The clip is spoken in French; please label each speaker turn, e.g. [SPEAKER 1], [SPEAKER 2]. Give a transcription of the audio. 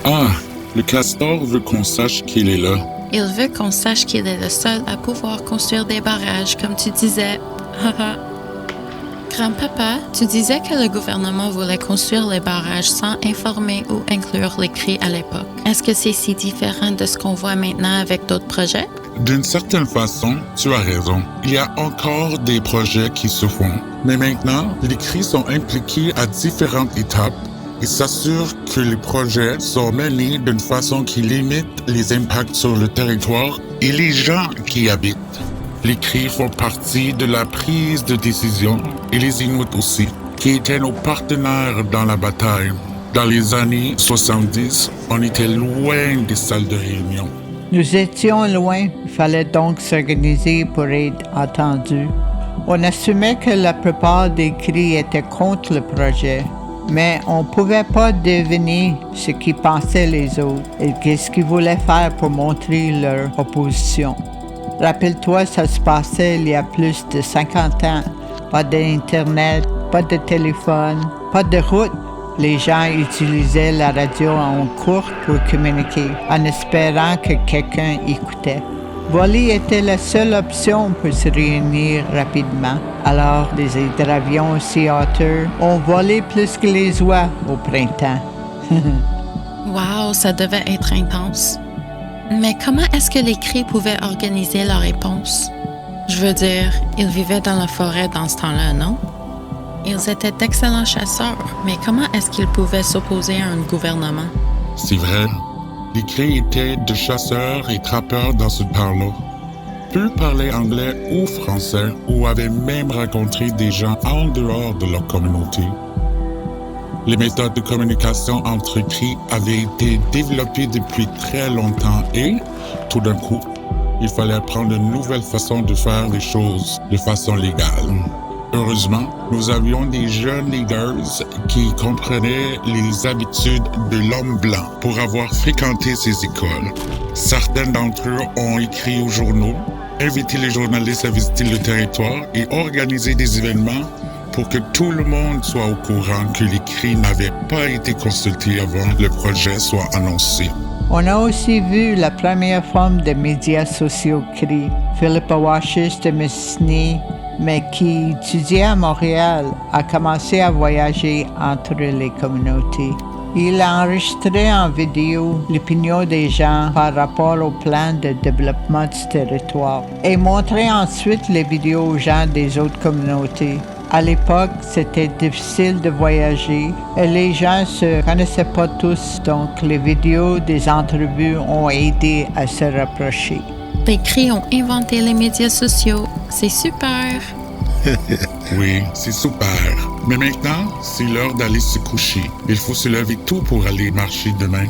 [SPEAKER 1] Ah, le castor veut qu'on sache qu'il est là.
[SPEAKER 2] Il veut qu'on sache qu'il est le seul à pouvoir construire des barrages, comme tu disais. Haha. Grand-papa, tu disais que le gouvernement voulait construire les barrages sans informer ou inclure les cris à l'époque. Est-ce que c'est si différent de ce qu'on voit maintenant avec d'autres projets?
[SPEAKER 1] D'une certaine façon, tu as raison. Il y a encore des projets qui se font. Mais maintenant, les CRI sont impliqués à différentes étapes et s'assurent que les projets sont menés d'une façon qui limite les impacts sur le territoire et les gens qui y habitent. Les CRI font partie de la prise de décision et les Inuits aussi, qui étaient nos partenaires dans la bataille. Dans les années 70, on était loin des salles de réunion.
[SPEAKER 3] Nous étions loin, il fallait donc s'organiser pour être entendus. On assumait que la plupart des CRI étaient contre le projet, mais on ne pouvait pas deviner ce qu'ils pensaient les autres et qu'est-ce qu'ils voulaient faire pour montrer leur opposition. Rappelle-toi, ça se passait il y a plus de 50 ans. Pas d'Internet, pas de téléphone, pas de route. Les gens utilisaient la radio en cours pour communiquer, en espérant que quelqu'un écoutait. Voler était la seule option pour se réunir rapidement. Alors, les hydravions Sea Otter ont volé plus que les oies au printemps.
[SPEAKER 2] Wow, ça devait être intense. Mais comment est-ce que les CRI pouvaient organiser leur réponse? Je veux dire, ils vivaient dans la forêt dans ce temps-là, non? Ils étaient d'excellents chasseurs, mais comment est-ce qu'ils pouvaient s'opposer à un gouvernement?
[SPEAKER 1] C'est vrai. Les CRI étaient de chasseurs et trappeurs dans ce temps-là. Peu parlaient anglais ou français ou avaient même rencontré des gens en dehors de leur communauté. Les méthodes de communication entre CRI avaient été développées depuis très longtemps et, tout d'un coup, il fallait apprendre une nouvelle façon de faire les choses de façon légale. Heureusement, nous avions des jeunes leaders qui comprenaient les habitudes de l'homme blanc pour avoir fréquenté ces écoles. Certains d'entre eux ont écrit aux journaux, invité les journalistes à visiter le territoire et organisé des événements pour que tout le monde soit au courant que les CRI n'avaient pas été consultés avant que le projet soit annoncé.
[SPEAKER 3] On a aussi vu la première forme de médias sociaux CRI. Philippa Washis de Mississippi, mais qui étudiait à Montréal, a commencé à voyager entre les communautés. Il a enregistré en vidéo l'opinion des gens par rapport au plan de développement du territoire et montrait ensuite les vidéos aux gens des autres communautés. À l'époque, c'était difficile de voyager et les gens se connaissaient pas tous, donc les vidéos des entrevues ont aidé à se rapprocher.
[SPEAKER 2] Les CRI ont inventé les médias sociaux. C'est super!
[SPEAKER 1] Oui, c'est super. Mais maintenant, c'est l'heure d'aller se coucher. Il faut se lever tôt pour aller marcher demain.